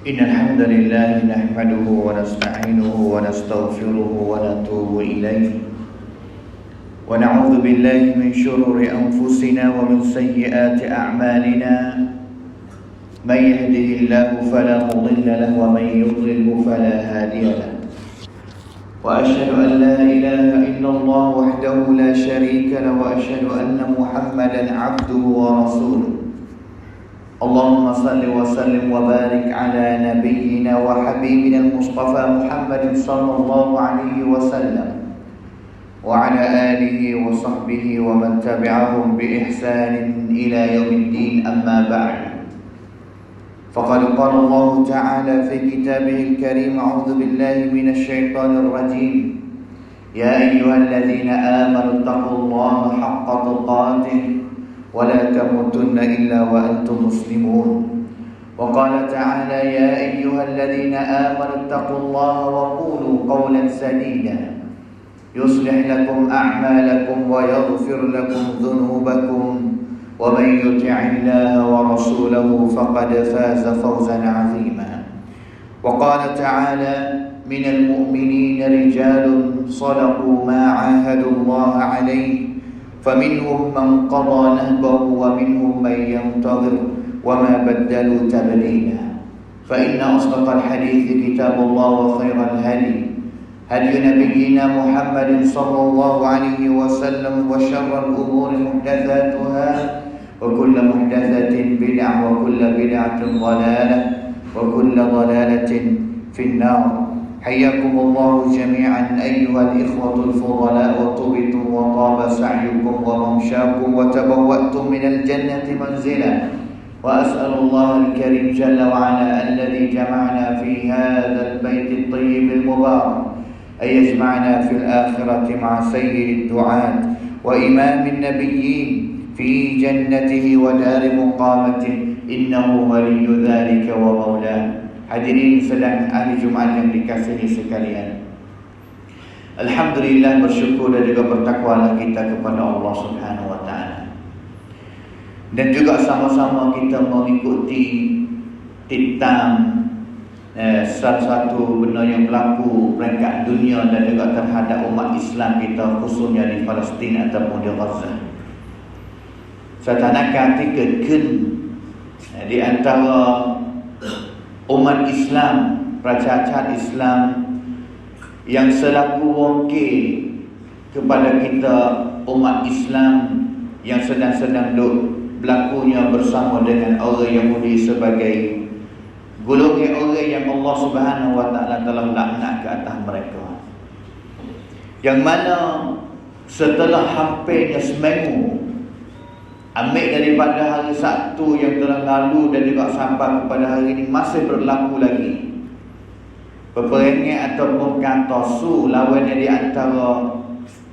إن الحمد لله نحمده ونستعينه ونستغفره ونتوب إليه ونعوذ بالله من شرور أنفسنا ومن سيئات أعمالنا من يهده الله فلا مضل له ومن يضلله فلا هادي له وأشهد أن لا إله إلا الله وحده لا شريك له وأشهد أن محمدا عبده ورسوله اللهم صل وسلم وبارك على نبينا وحبيبنا المصطفى محمد صلى الله عليه وسلم وعلى آله وصحبه ومن تبعهم بإحسان إلى يوم الدين أما بعد فقد قال الله تعالى في كتابه الكريم أعوذ بالله من الشيطان الرجيم يا أيها الذين آمنوا اتقوا الله حق تقاته ولا تموتن إلا وأنتم مسلمون وقال تعالى يا أيها الذين آمنوا اتقوا الله وقولوا قولا سديدا يصلح لكم أعمالكم ويغفر لكم ذنوبكم ومن يطع الله ورسوله فقد فاز فوزا عظيما وقال تعالى من المؤمنين رجال صدقوا ما عاهدوا الله عليه فمنهم من قضى نهبه ومنهم من ينتظر وما بدلوا تبديلا فإن أصدق الحديث كتاب الله وخير الهدي هدي نبينا محمد صلى الله عليه وسلم وشر الأمور محدثاتها وكل محدثة بدعة وكل بدعة ضلالة وكل ضلالة في النار حياكم الله جميعا أيها الإخوة الفضلاء وطبتم وطاب سعيكم وممشاكم وتبوأتم من الجنة منزلا وأسأل الله الكريم جل وعلا الذي جمعنا في هذا البيت الطيب المبارك أن يجمعنا في الآخرة مع سيد الدعاة وإمام النبيين في جنته ودار مقامته إنه ولي ذلك ومولاه. Hadirin sedang ahli Jumaat yang dikasihi sekalian, alhamdulillah, bersyukur dan juga bertakwalah kita kepada Allah Subhanahu wa taala. Dan juga sama-sama kita mengikuti tentang satu-satu benda yang berlaku peringkat dunia dan juga terhadap umat Islam kita, khususnya di Palestin ataupun di Gaza. Seakan-akan di antara umat Islam, raja-raja Islam yang selaku wakil kepada kita umat Islam yang sedang-sedang berlakunya bersama dengan orang Yahudi sebagai golongan orang yang Allah Subhanahu wa taala telah laknat ke atas mereka. Yang mana setelah hampirnya seminggu ambil daripada hari Sabtu yang telah lalu dan juga sampai kepada hari ini masih berlaku lagi peperangan ataupun kantosu lawan di antara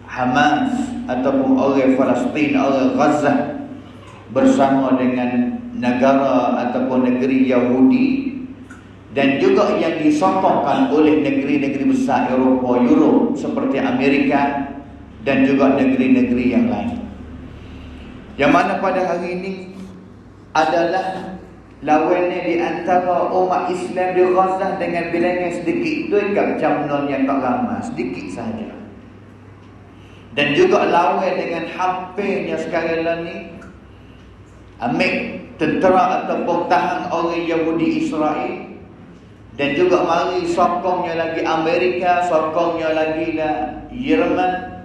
Hamas ataupun orang Palestin, orang Gaza bersama dengan negara ataupun negeri Yahudi, dan juga yang disokongkan oleh negeri-negeri besar Europe seperti Amerika dan juga negeri-negeri yang lain. Yang mana pada hari ini adalah lawannya di antara umat Islam di Gaza dengan bilangan sedikit tu, jam yang tak lama, sedikit sahaja. Dan juga lawan dengan hampirnya sekarang ni ambil tentera ataupun tahan orang Yahudi Israel, dan juga mari sokongnya lagi Amerika, sokongnya lagi lah Jerman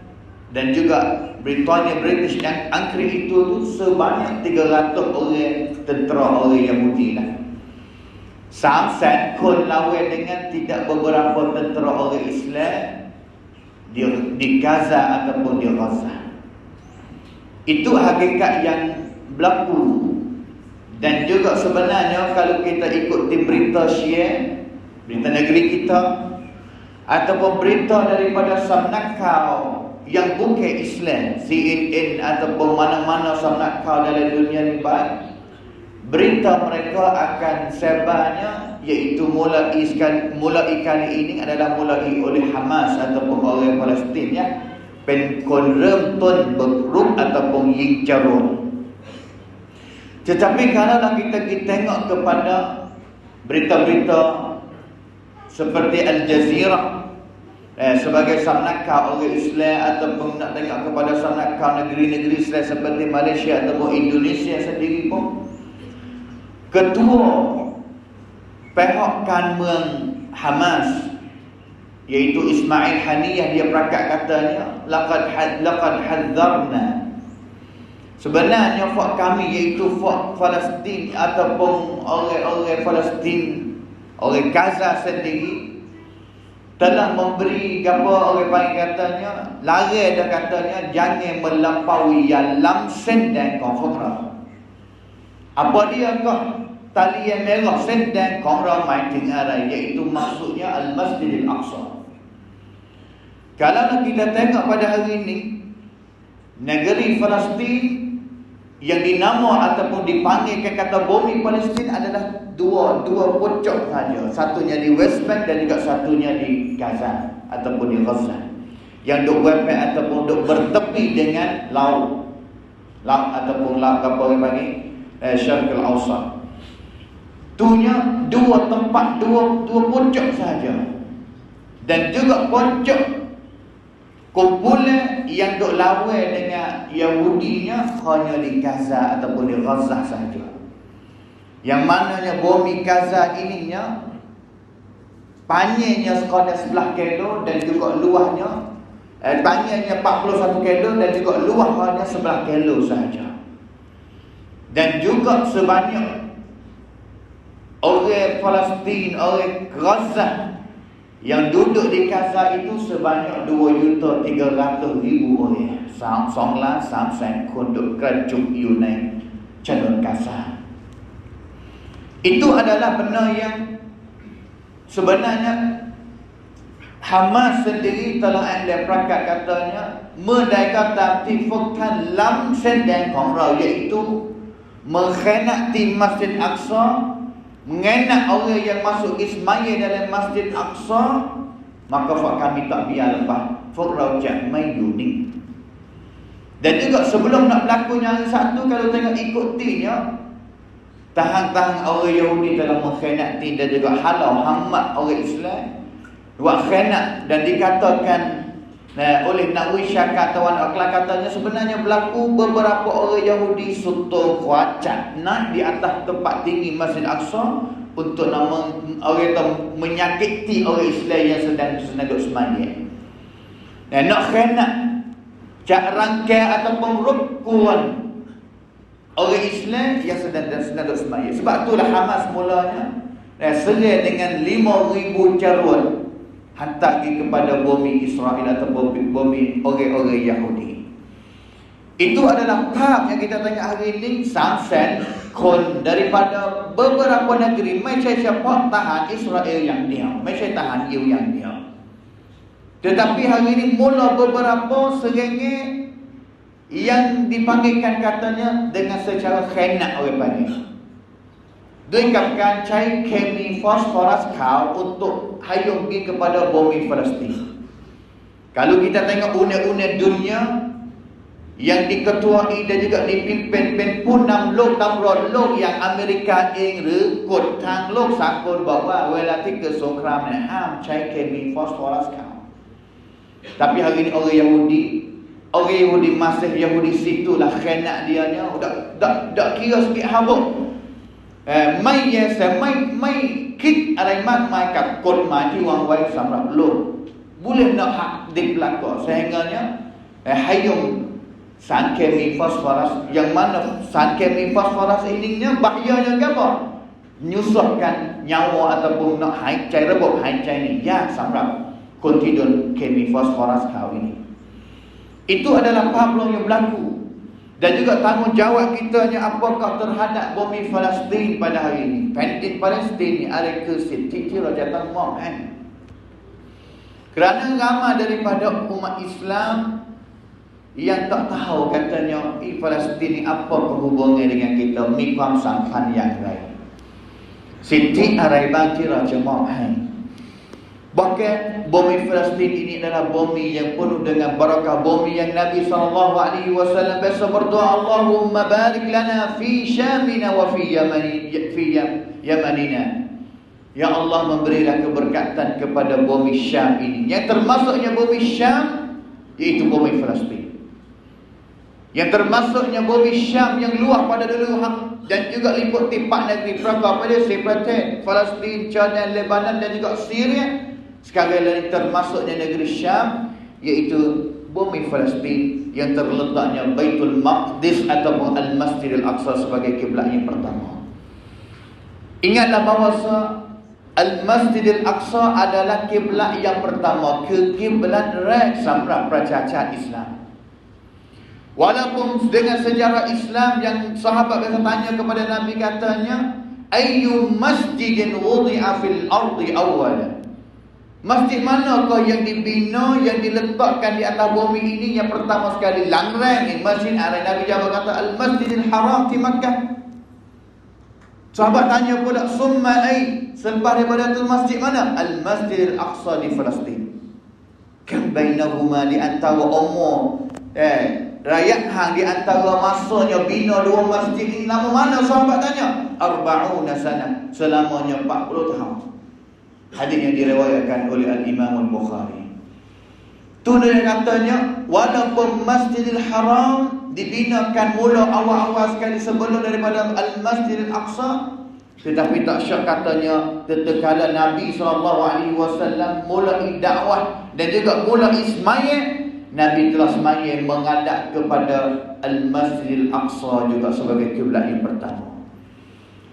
dan juga Britania, British dan Angkri. Itu tu sebanyak 300 orang tentera orang Yahudi lah. Samsat kun lawan dengan tidak beberapa tentera orang Islam di Gaza ataupun di Gaza. Itu hakikat yang berlaku. Dan juga sebenarnya kalau kita ikuti berita Syiah, berita negeri kita ataupun berita daripada samnakau yang bukan Islam, CNN ataupun mana-mana samnakau dalam dunia ni, berita mereka akan sebarnya iaitu mulai kali ini adalah mulai oleh Hamas ataupun orang Palestin ya, penkonremton bergrup ataupun yingcarun. Tetapi kalau kita tengok kepada berita-berita seperti Al Jazeera sebagai samnaka orang Islam, ataupun nak tengok kepada samnaka negeri-negeri Islam seperti Malaysia ataupun Indonesia sendiri pun, ketua pihak kanmuang Hamas iaitu Ismail Haniyah, dia perakat katanya laqad hadzarna, sebenarnya fak kami iaitu fak Palestin ataupun orang Palestin, orang Gaza sendiri telah memberi orang panggil katanya, larang dah katanya jangan melampaui yang lamsen dan konfra. Apa dia kah? Tali yang merah sen dan konfra mai tinggal, iaitu maksudnya Al-Masjidil Aqsa. Kalau kita tengok pada hari ini, negeri Palestin yang dinama ataupun dipanggilkan kata bumi Palestin adalah dua pojok saja. Satunya di West Bank dan juga satunya di Gaza ataupun di Gaza, yang duk wepen ataupun duk bertepi dengan laut ataupun laut apa orang panggil Syarqul Awsat. Tuhnya dua tempat, dua pojok saja. Dan juga pojok kumpulan yang duk lawan dengan Yahudinya hanya di Gaza ataupun di Gaza saja. Yang mananya bumi Gaza ininya panjangnya sekadar 11 kilo dan juga luahnya panjangnya 41 kilo dan juga luahnya 11 kilo saja. Dan juga sebanyak orang Palestin, orang Gaza yang duduk di Gaza itu sebanyak 2.300.000 orang. Songlah sampai konduk kerajaan Yunani calon Gaza. Itu adalah benda yang sebenarnya Hamas sendiri telah ada perakat katanya mereka tartifkan lamsen dan kongrau, iaitu mengkhianati Masjid Aqsa, mengenak orang yang masuk ismaya dalam Masjid Aqsa, maka kami tak biar lepas Fakrau Jamai Yuning. Dan juga sebelum nak berlaku yang satu, kalau tengok ikutinya, tahan-tahan orang Yahudi telah mengkhianati dan juga halau hamad orang Islam, buat khianat. Dan dikatakan oleh Nawawi Syakar Tawan Akhlak, katanya sebenarnya berlaku beberapa orang Yahudi suto kuacat nak di atas tempat tinggi Masjid Aqsa untuk orang menyakiti orang Islam yang sedang duduk sembahyang. Dan nak khianat, cak rangkai ataupun rukuan orang Islam yang sedang duduk sembahyang. Sebab itulah Hamas mulanya serang dengan 5,000 carut hantar kepada bumi Israel atau bumi orang-orang Yahudi. Itu adalah bab yang kita tengok hari ini. Samsen kon daripada beberapa negeri macam siapa tahan Israel yang diam, macam tahan Yew yang diam. Tetapi hari ini mula beberapa serengnya yang dipanggilkan katanya dengan secara khianat orang panggil, dengan cai kemi fosforas kau untuk hayung pergi kepada bumi Palestin. Kalau kita tengok unek-unek dunia yang diketuai dan juga dipimpin punam lok tamrod lok yang Amerika ing rekod tang lok sakon bahawa relatif ke sokram ham cai kemi fosforas kau. Tapi hari ini orang Yahudi masih Yahudi situlah khianat dia nya dak kira sikit habuk. Mai kit arai mat mai kat kod mai ti wang wai samrap lo boleh nak hak di belakang sehingganya hayung san kemi fosforas, yang mana san kemi fosforas ininya bahayanya apa? Nyusahkan nyawa ataupun nak haicai rebok haicai ni ya samrap kontidon kemi fosforas kau ini. Itu adalah problem yang berlaku. Dan juga tanggungjawab kita ni apakah terhadap bumi Palestin pada hari ini. Pendin Palestin ni ada kesetik rajatan mau kan. Kerana ramai daripada umat Islam yang tak tahu katanya Palestin ni apa hubungannya dengan kita, miความสัมพันธ์อย่างไร สิทธิอะไรบ้างที่เราจะมอบให้ Bahkan bumi Palestin ini adalah bumi yang penuh dengan barakah, bumi yang Nabi SAW biasa berdoa, Allahumma barik lana fi Syamina wa fi Yamanina. Ya Allah, memberilah keberkatan kepada bumi Syam ini. Yang termasuknya bumi Syam, iaitu bumi Palestin. Yang termasuknya bumi Syam yang luar pada dulu, dan juga liput tipak negeri berapa pada Sepatin, Palestin, Jordan, Lebanon dan juga Syria. Sekarang ini termasuknya negeri Syam, iaitu bumi Palestin yang terletaknya Baitul Maqdis ataupun Al-Masjidil Aqsa sebagai kiblat yang pertama. Ingatlah bahawa Al-Masjidil Aqsa adalah kiblat yang pertama, kiblat samra pracacat Islam. Walaupun dengan sejarah Islam yang sahabat biasa tanya kepada Nabi, katanya, ayyu masjidin wudi'a fil ardi awwala. Masjid manakah yang dibina, yang diletakkan di atas bumi ini yang pertama sekali? Langrang ni Masjid Al. Nabi jawab kata, Al-Masjidil Haram di Makkah. Sahabat tanya pula, summa ay, selepas daripada itu masjid mana? Al-Masjidil Aqsa di Palestin. Kam bainahuma, di antara umur rakyat hang di antara masanya bina dua masjid ini lama mana? Sahabat tanya, 40 sana, selamanya 40 tahun. Hadis yang diriwayatkan oleh Al-Imam Al-Bukhari. Tu dia katanya, walaupun Masjidil Haram dibinakan mula awal-awal sekali sebelum daripada Al-Masjidil Aqsa, tetapi tak syak katanya tatkala Nabi SAW mulai dakwah dan juga mulai semaya, Nabi telah semaya menghadap kepada Al-Masjidil Aqsa juga sebagai kiblat yang pertama.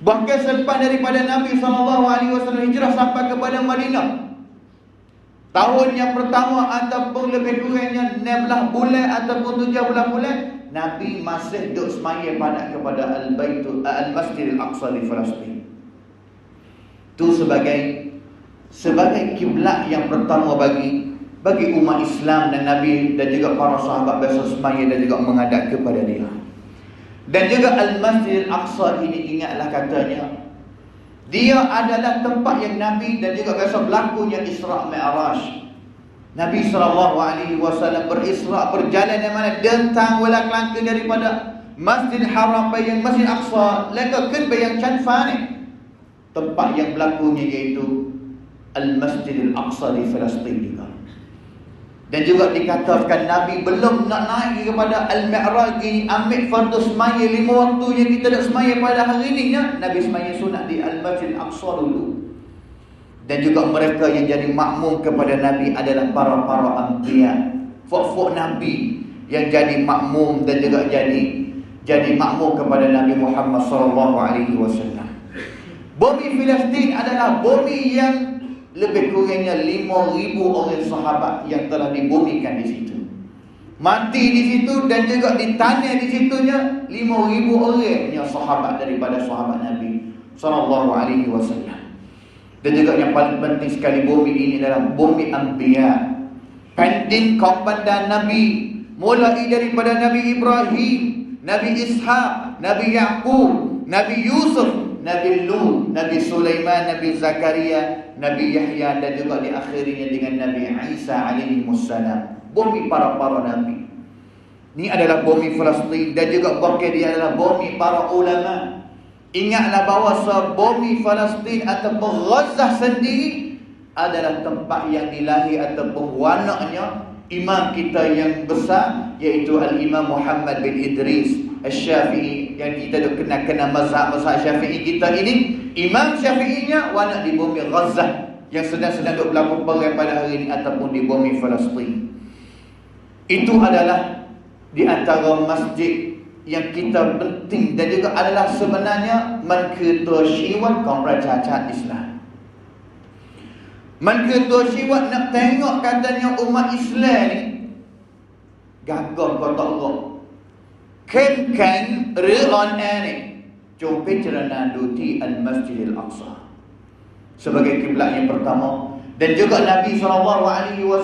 Bahkan selepas daripada Nabi SAW hijrah sampai kepada Madinah, tahun yang pertama ataupun lebih kurangnya 16 bulan ataupun 17 bulan, Nabi masih duduk semaya pada kepada Al-Masjidil Aqsa di Palestin. Itu sebagai kiblat yang pertama bagi umat Islam, dan Nabi dan juga para sahabat biasa semaya dan juga menghadap kepada dia. Dan juga Al-Masjidil Aqsa ini, ingatlah katanya, dia adalah tempat yang Nabi dan juga biasa berlakunya Isra' Mi'raj. Nabi SAW berisra' berjalan dari mana? Dentang wala kelangka daripada Masjidil Haram bayang Masjid Aqsa leka ke bayang Canfa ni. Tempat yang berlakunya iaitu Al-Masjidil Aqsa di Palestin juga. Dan juga dikatakan Nabi belum nak naik kepada Al-Mi'raj ini, ambil fardu semaya 5 waktu yang kita nak semaya pada hari ini, Nabi semaya sunat di Al-Masjid Aqsa dulu. Dan juga mereka yang jadi makmum kepada Nabi adalah para anbiya, fuk-fuk Nabi yang jadi makmum dan juga jadi makmum kepada Nabi Muhammad SAW. Bumi Palestin adalah bumi yang lebih kurangnya 5,000 orang sahabat yang telah dibumikan di situ, mati di situ, dan juga ditanah di situnya 5,000 orangnya sahabat daripada sahabat Nabi SAW. Dan juga yang paling penting sekali, bumi ini adalah bumi anbiya, pending komandan Nabi, mulai daripada Nabi Ibrahim, Nabi Ishaq, Nabi Yaqub, Nabi Yusuf, Nabi Lut, Nabi Sulaiman, Nabi Zakaria, Nabi Yahya, dan juga diakhirinya dengan Nabi Isa alaihissalam. Bumi para Nabi. Ini adalah bumi Palestin, dan juga bahkan dia adalah bumi para ulama. Ingatlah bahawa bumi Palestin ataupun Gaza sendiri adalah tempat yang dilahir ataupun wanaknya imam kita yang besar, iaitu Al-Imam Muhammad bin Idris Al-Syafi'i, yang kita kenal mazhab Syafi'i kita ini. Imam Syafi'inya wanak di bumi Gaza yang sedang berlaku perang pada hari ini ataupun di bumi Palestin. Itu adalah di antara masjid yang kita penting dan juga adalah sebenarnya menketua kaum cacat Islam. Menketua nak tengok katanya umat Islam ni gagah kotak-kotak kan ri'an ni. Jom cerana duti Al-Masjidil Aqsa sebagai kiblat yang pertama. Dan juga Nabi SAW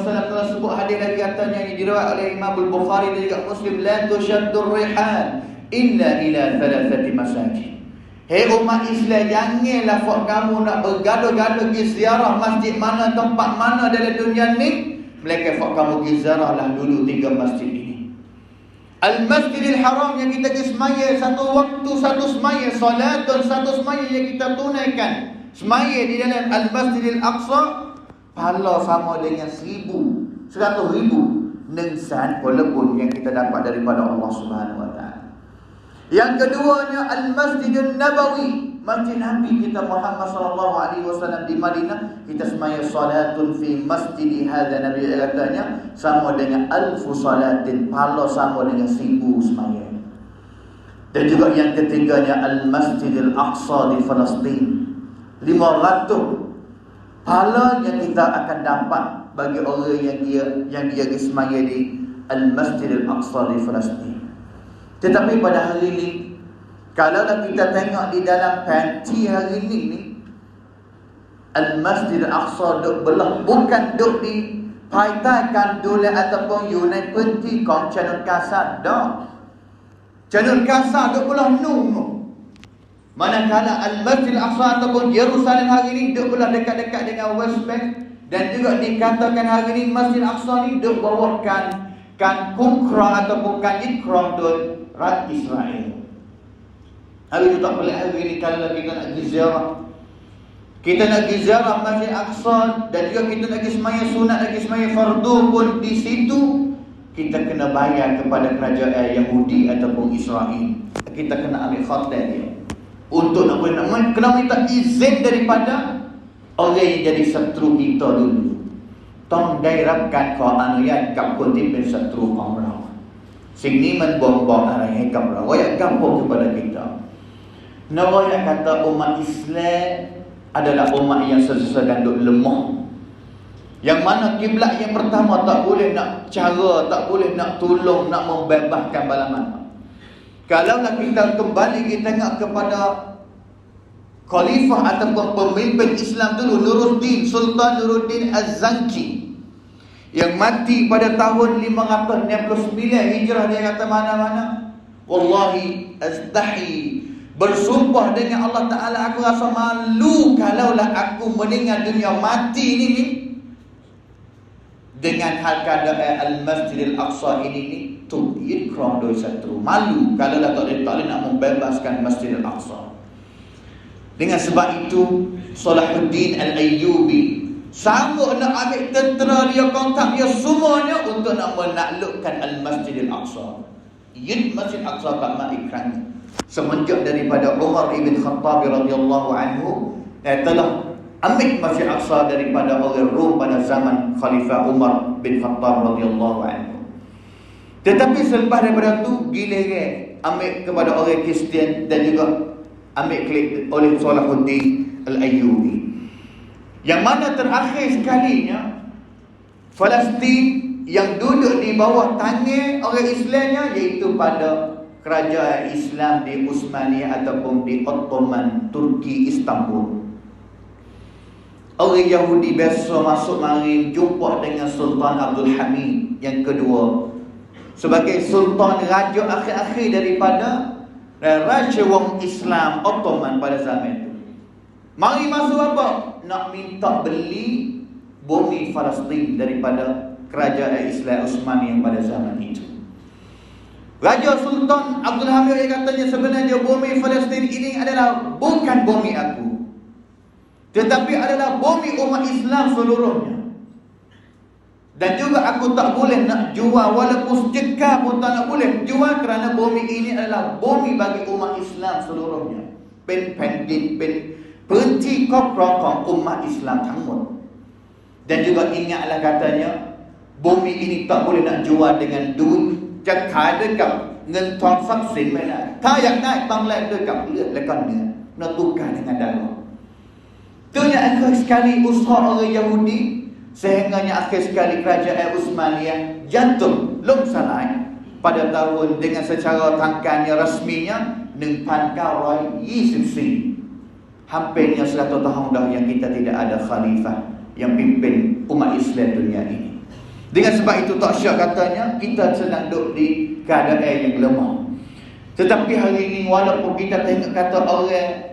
telah sebut hadis lagi katanya yang diriwayatkan oleh Imam Al-Bukhari dan juga Muslim, la tushaddur rihan illa ila 3 masajid. Hei umat Islam, janganlah fak kamu nak bergaduh-gaduh pergi ziarah masjid mana, tempat mana dalam dunia ni, melainkan fak kamu pergi ziarahlah dulu 3 masjid ini. Al-Masjidil Haram yang kita semaya satu waktu, satu semaya salat dan satu semaya yang kita tunaikan semaya di dalam Al-Masjidil Aqsa, pahala sama dengan 100,000 nengsan walaupun yang kita dapat daripada Allah Subhanahu wa taala. Yang keduanya Al-Masjidun Nabawi, masjid Nabi kita Muhammad sallallahu alaihi wasallam di Madinah. Kita semaya salatun fi masjidi hadza, Nabi katanya sama dengan 1000 salatin, pahala sama dengan 1000 semaya. Dan juga yang ketiganya Al-Masjidil Aqsa di Palestin, 500 pahala yang kita akan dapat bagi orang yang dia semaya di Al-Masjidil Aqsa di Palestin. Tetapi pada hari ini, kalau kita tengok di dalam panti hari ini ni, Al-Masjidil Aqsa duk belah, bukan duk di paitaikan dulu ataupun unit penti kong canun kasar dah. Canun kasar duk belah nung. Manakala Al-Masjidil Aqsa ataupun Yerusalem hari ini duk belah dekat-dekat dengan West Bank, dan juga dikatakan hari ini Masjid Aqsa ni duk bawakan kukra ataupun ikram duk Rakyat Israel. Hari itu tak boleh hari ini kalau kita nak pergi ziarah. Kita nak pergi ziarah Masjid Aqsa, dan juga kita nak pergi semaya sunat, nak pergi semaya fardu pun di situ, kita kena bayar kepada kerajaan Yahudi ataupun Israel. Kita kena ambil hotel dia. Untuk nak kena minta izin daripada orang yang jadi setru kita dulu. Tong dairabkan kau anuyan kap kunti ben setru kamera. Sini membom-bom arahnya kamera. Wayak kampung kepada kita. Nawayak kata umat Islam adalah umat yang sedang duk lemah. Yang mana kiblat yang pertama tak boleh nak cara, tak boleh nak tolong, nak membebaskan balaman. Kalaulah kita kembali kita tengok kepada khalifah ataupun pemimpin Islam dulu, Sultan Nuruddin Az-Zanki, yang mati pada tahun 569 Hijrah. Dia kata mana-mana, wallahi astahi, bersumpah dengan Allah Ta'ala, aku rasa malu kalaulah aku meninggal dunia mati ini dengan hal keadaan Al-Masjidil Aqsa ini tu ikram doi satu. Malu kalaulah tak boleh nak membebaskan Masjidil Aqsa. Dengan sebab itu Salahuddin Al-Ayyubi sanggup nak ambil tentera dia, kontak dia semuanya untuk nak menaklukkan Al-Masjidil Aqsa. Yud Masjid Aqsa tak nak ikram. Semenjak daripada Umar ibn Khattab radhiyallahu anhu telah ambil Masjid Aqsa daripada orang Rom pada zaman Khalifah Umar bin Khattab radhiyallahu anhu. Tetapi selepas daripada itu giliran ambil kepada orang Kristian dan juga ambil oleh Salahuddin Al-Ayyubi. Yang mana terakhir sekalinya Palestin yang duduk di bawah tangan orang Islamnya, iaitu pada kerajaan Islam di Utsmaniyah ataupun di Ottoman Turki Istanbul. Orang Yahudi biasa masuk mari jumpa dengan Sultan Abdul Hamid yang kedua sebagai sultan raja akhir-akhir daripada Raja Wong Islam Ottoman pada zaman itu. Mari masuk apa? Nak minta beli bumi Palestin daripada kerajaan Islam Utsmani pada zaman itu. Raja Sultan Abdul Hamid yang katanya sebenarnya bumi Palestin ini adalah bukan bumi aku, tetapi adalah bumi umat Islam seluruhnya. Dan juga aku tak boleh nak jual, walaupun sedekah pun tak nak boleh jual, kerana bumi ini adalah bumi bagi umat Islam seluruhnya. Penti koprokong umat Islamทั้งหมด. Dan juga ingatlah katanya, bumi ini tak boleh nak jual dengan duit. จะขายด้วยกับเงินทองทรัพย์สินไม่ได้ถ้าอยากได้ต้องแลกด้วยกับเลือดและก็เนื้อ nak tukar dengan darah. Itunya akhir sekali usaha orang Yahudi, sehingganya akhir sekali kerajaan Utsmaniyah jatuh lomsalai pada tahun dengan secara tangkannya rasminya 1924. Hampirnya 100 tahun dah yang kita tidak ada khalifah yang pimpin umat Islam dunia ini. Dengan sebab itu tak syak katanya kita sedang duduk di keadaan yang lemah. Tetapi hari ini walaupun kita tengok kata orang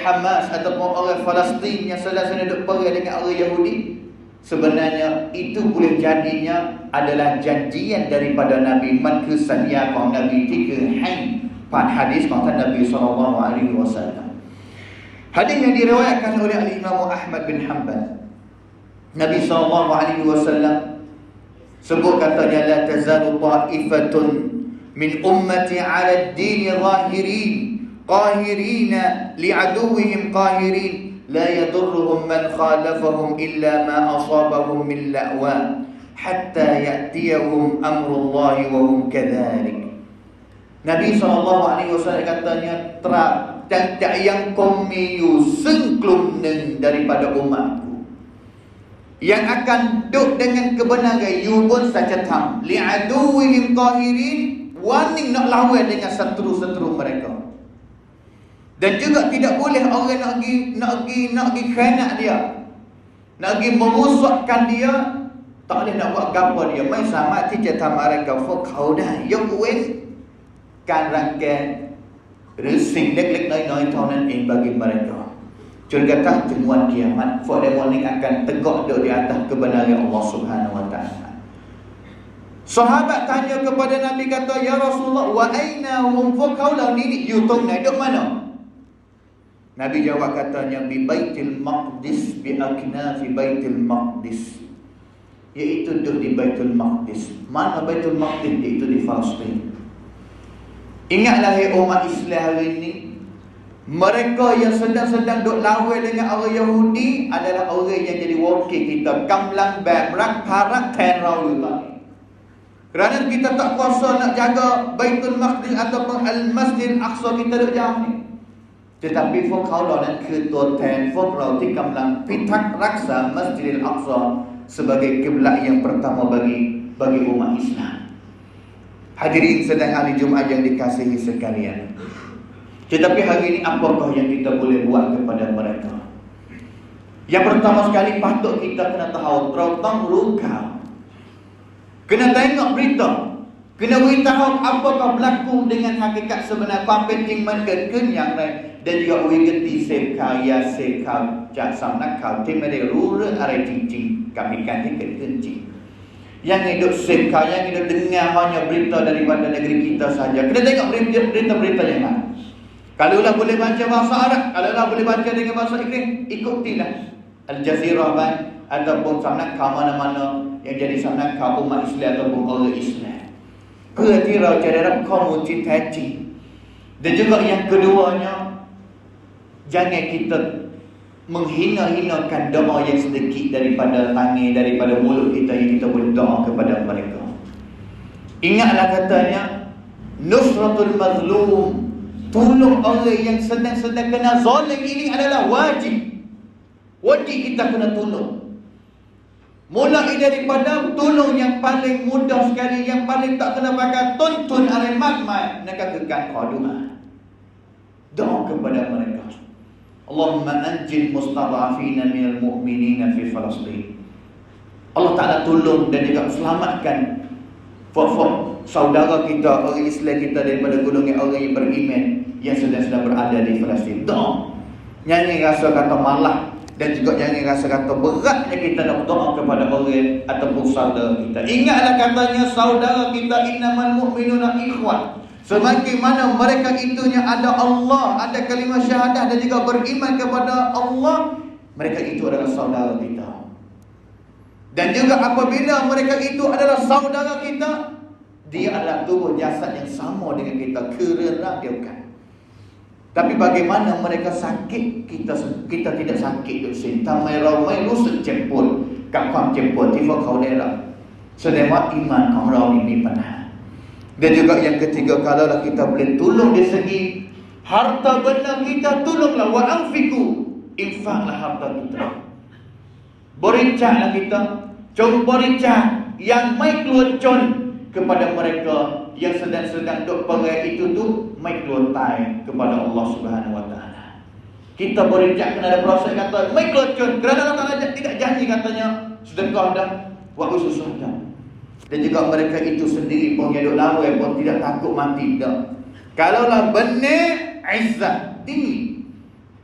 Hamas ataupun orang Palestin yang sedang duduk perang dengan orang Yahudi, sebenarnya itu boleh jadinya adalah janjian daripada Nabi man kesadia Nabi tiga hang pada hadis kata Nabi SAW. Hadis yang diriwayatkan oleh Imam Ahmad bin Hanbal, Nabi SAW sebut katanya, la tazalu ta'ifatun min ummati 'ala ad-din zahirin qahirina li'aduwwihim qahirin la yadurruhum man khalafahum illa ma asabahum min la'wa hatta ya'tiyahum amrullahi wa hum kadzalik. Nabi SAW katanya, dan tak yang komiyu sengklum daripada umatku yang akan duduk dengan kebenaran yubun saja tam li'aduwihim qahirin, warning nak lawan dengan seteru-seteru mereka. Dan juga tidak boleh orang nak pergi khianat dia, nak pergi merosakkan dia, tak boleh nak buat gapo dia. Mai sama ti jata mereka fo kau dah yang wen kan rangkaian หรือสิ่งเล็กๆน้อยๆเท่านั้นเอง bagi mereka jun datang temuan kiamat. For the morning akan tegak di atas kebenaran Allah Subhanahu wa taala. Sahabat tanya kepada Nabi, kata, ya Rasulullah, wa aina hum faqaula ni yutung na duk mana? Nabi jawab katanya, bi Baitul Maqdis, bi aknafi Baitul Maqdis, iaitu duduk di Baitul Maqdis. Mana Baitul Maqdis? Itu di Palestin. Ingatlah hai umat Islam hari ini, mereka yang sedang duk lawan dengan orang Yahudi adalah orang yang jadi wakil kita, kamlang berak parak tenrau tadi. Kerana kita tak kuasa nak jaga Baitul Maqdis ataupun Al-Masjid Aqsa, kita duk jauh ni. Tetapi pun kalau dan ketua-ketua punเราที่กำลังพิทักษ์รักษา Masjidil Aqsa sebagai kiblat yang pertama bagi umat Islam. Hadirin sedang hari Jumaat yang dikasihi sekalian. Tetapi hari ini apakah yang kita boleh buat kepada mereka? Yang pertama sekali patut kita kena tahu terutang rukau. Kena tengok berita, kena beritahu apakah berlaku dengan hakikat sebenar pampeting mereka kenyang dan juga wigeti sekau ya sekau jasam nakau timere rura are cincin kami kan tiket kencing. Yang hidup sekau, yang hidup dengar hanya berita daripada negeri kita saja. Kena tengok berita-berita yang lain. Kalaulah boleh baca bahasa Arab, kalaulah boleh baca dengan bahasa Inggeris, ikutilah Al Jazeera Bank ataupun samnak kau mana-mana yang jadi samnak kau umat Islam ataupun orang Islam. Kira-kira cara kamu cita-cita. Dan juga yang keduanya, jangan kita menghina-hinakan doa yang sedikit daripada tangan, daripada mulut kita yang kita boleh doa kepada mereka. Ingatlah katanya, nusratul mazlum, tolong orang yang sedang kena zalim ini adalah wajib. Wajib kita kena tolong. Mulai daripada tolong yang paling mudah sekali, yang paling tak kena pakai tuntun mat-mat, nak kekan doa. Doa kepada mereka. Allahumma anjil mustada'afina minal mu'minina fi Palestin. Allah Ta'ala tolong dan juga selamatkan saudara kita, orang Islam kita daripada golongan orang yang beriman yang sedang berada di Palestin. Doa. Jangan rasa kata malah dan juga jangan rasa kata beratnya kita nak doa kepada orang ataupun saudara kita. Ingatlah katanya saudara kita, innamal mu'minuna ikhwan. Semakin mana mereka itunya ada Allah, ada kalimah syahadah dan juga beriman kepada Allah, mereka itu adalah saudara kita. Dan juga apabila mereka itu adalah saudara kita, dia adalah tubuh jasad yang sama dengan kita, kerana dia bukan. Tapi bagaimana mereka sakit, kita tidak sakit di sini. Tamai ramai rusuk jempol, kapam jempol, tiba kau daerah. Sedangkan iman kau rau ini panah. Dan juga yang ketiga, kalaulah kita boleh tolong dari segi harta benda kita, tolonglah. Wa anfiqu, infaklah harta kita. Berincaklah kita, berincak yang mai keluar kepada mereka yang sedang duk perai itu tu, mai keluar tai kepada Allah Subhanahu wa taala. Kita berincak kena ada proses kata mai keluar kerana Allah Taala tidak janji katanya sedekah dah buat susah dah. Dan juga mereka itu sendiri pun yang duk lawan pun tidak takut mati dah. Kalaulah benar izzat tinggi,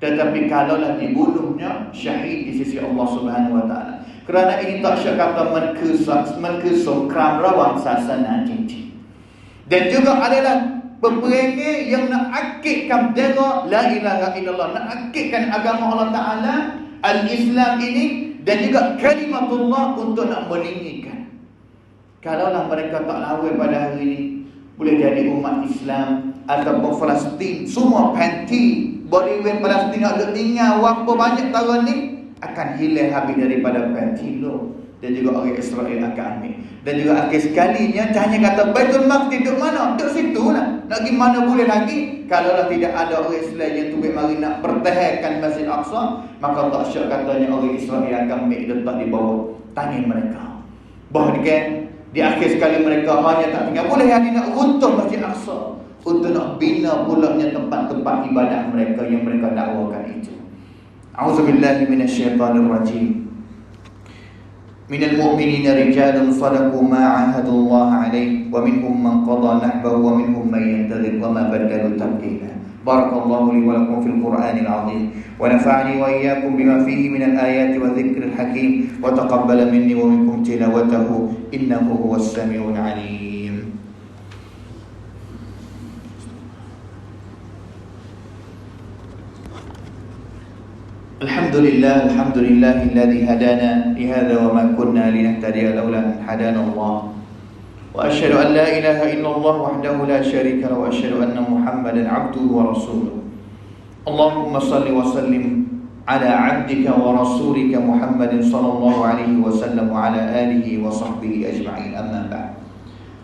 tetapi kalaulah dibunuhnya syahid di sisi Allah Subhanahu wa taala. Kerana ini tak syak kata menkesong kram rawang sasana cincin. Dan juga adalah peperangai yang nak akidkan bendera la ilaha illallah, nak akidkan agama Allah Ta'ala al-Islam ini, dan juga kalimatullah untuk nak meninggikan. Kalaulah mereka tak lawan pada hari ini, boleh jadi umat Islam ataupun Palestin semua panti beriman Palestin ada tinggal berapa banyak tahun ni akan hilang habis daripada panti lo, dan juga orang Israel akan ambil. Dan juga akhir sekalinya tanya kata Baitul Maqdis duduk mana? Duduk situ lah. Nak pergi mana boleh lagi? Kalaulah tidak ada orang Islam yang tubik mari nak pertahankan Masjid Aqsa, maka tak syak katanya orang Israel akan ambil letak di bawah tangan mereka. Bahkan di akhir sekali mereka hanya tak tinggal boleh hari nak runtuh Masjid Aqsa untuk nak bina pulaknya tempat-tempat ibadah mereka yang mereka dakwakan itu. A'udzubillahi minasyaitanirrajim. Minal mu'minina rijalun sadaqu ma 'ahadullah 'alaihi wa minhum man qada nahbahu wa minhum man yantazir wa ma badalu tabdila. Barakallahu li wa lakum fil Qur'anil 'azim wa nafa'ani wa iyyakum bima fihi minal ayati wa dhikril hakim wa taqabbala minni wa minkum tilawatahu innahu huwas samiul 'alim. Alhamdulillahilladzi hadana lihadza wa ma kunna linahtadiya laula an hadana Allah. Wa asyhadu an la ilaha illallah wahdahu la syarika lahu wa asyhadu anna Muhammadan 'abduhu wa rasuluh. Allahumma shalli wa sallim ala 'abdika wa rasulika Muhammadin sallallahu alaihi wasallam wa ala alihi wa sahbihi ajma'in. Amma ba'd.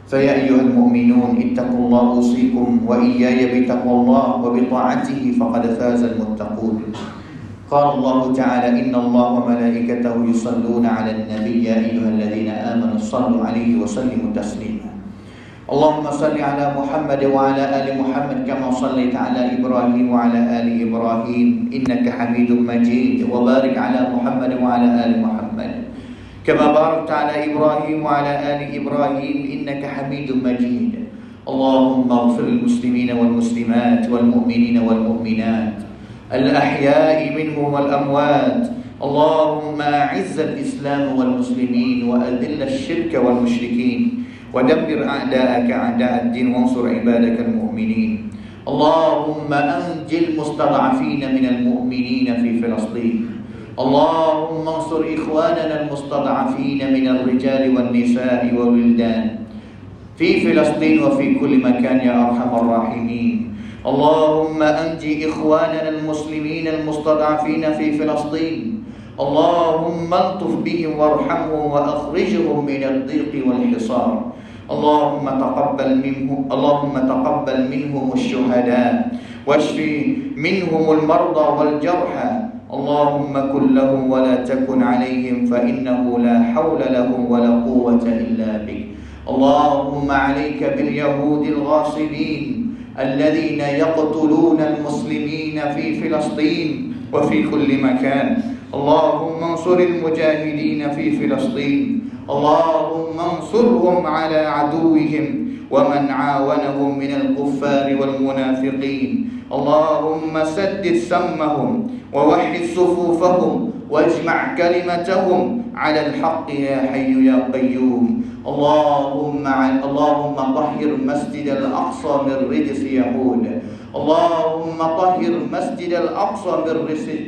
فيا أيها المؤمنون اتقوا الله أوصيكم وإياي بتقوى الله وبطاعته فقد فاز المتقون. قال الله تعالى إن الله وملائكته يصلون على النبي يا أيها الذين آمنوا صلوا عليه وسلموا تسليما. اللهم صل على محمد وعلى آل محمد كما صليت على إبراهيم وعلى آل إبراهيم إنك حميد مجيد، وبارك على محمد وعلى آل محمد كما باركت على إبراهيم وعلى آل إبراهيم إنك حميد مجيد. اللهم اغفر للمسلمين والمسلمات والمؤمنين والمؤمنات الأحياء منهم والأموات. اللهم أعز الإسلام والمسلمين وأذل الشرك والمشركين ودمر أعداءك أعداء الدين وانصر عبادك المؤمنين. اللهم أنجِ المستضعفين من المؤمنين في فلسطين. اللهم انصر إخواننا المستضعفين من الرجال والنساء والولدان في فلسطين وفي كل مكان يا أرحم الراحمين. اللهم أنجِ إخواننا المسلمين المستضعفين في فلسطين. اللهم الطف بهم وارحمهم وأخرجهم من الضيق والحصار. اللهم تقبل منهم الشهداء واشف منهم المرضى والجرحى. اللهم كن لهم ولا تكن عليهم فإنه لا حول لهم ولا قوة إلا بك. اللهم عليك باليهود الغاصبين الذين يقتلون المسلمين في فلسطين وفي كل مكان. اللهم انصر المجاهدين في فلسطين. اللهم انصرهم على عدوهم ومن عاونهم من الكفار والمنافقين. اللهم سدد سمهم ووحد صفوفهم واجمع كلمتهم على الحق يا حي يا قيوم. اللهم طهر مسجد الأقصى من رجس يهود. اللهم طهر مسجد الأقصى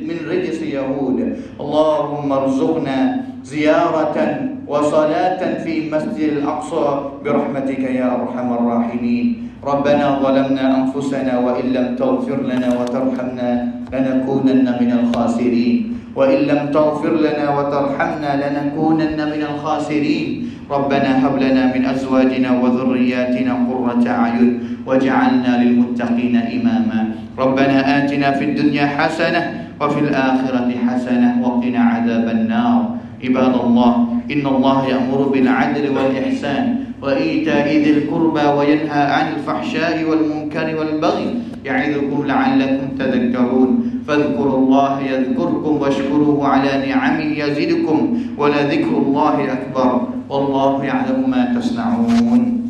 من رجس يهود. اللهم ارزقنا زيارة وصلاة في مسجد الأقصى برحمتك يا أرحم الراحمين. ربنا ظلمنا أنفسنا وإن لم تغفر لنا وترحمنا لنكونن من الخاسرين. وإن لم تغفر لنا وترحمنا لنكونن من الخاسرين. ربنا هب لنا من أزواجنا وذرياتنا قرة أعين واجعلنا للمتقين إماما. ربنا آتنا في الدنيا حسنة وفي الآخرة حسنة وقنا عذاب النار. عباد الله إن الله يأمر بالعدل والإحسان وإيتاء ذي القربى وينهى عن الفحشاء والمنكر والبغي يعظكم لعلكم تذكرون. فاذكروا الله يذكركم واشكروه على نعمه يزدكم ولذكر الله أكبر والله يعلم ما تصنعون.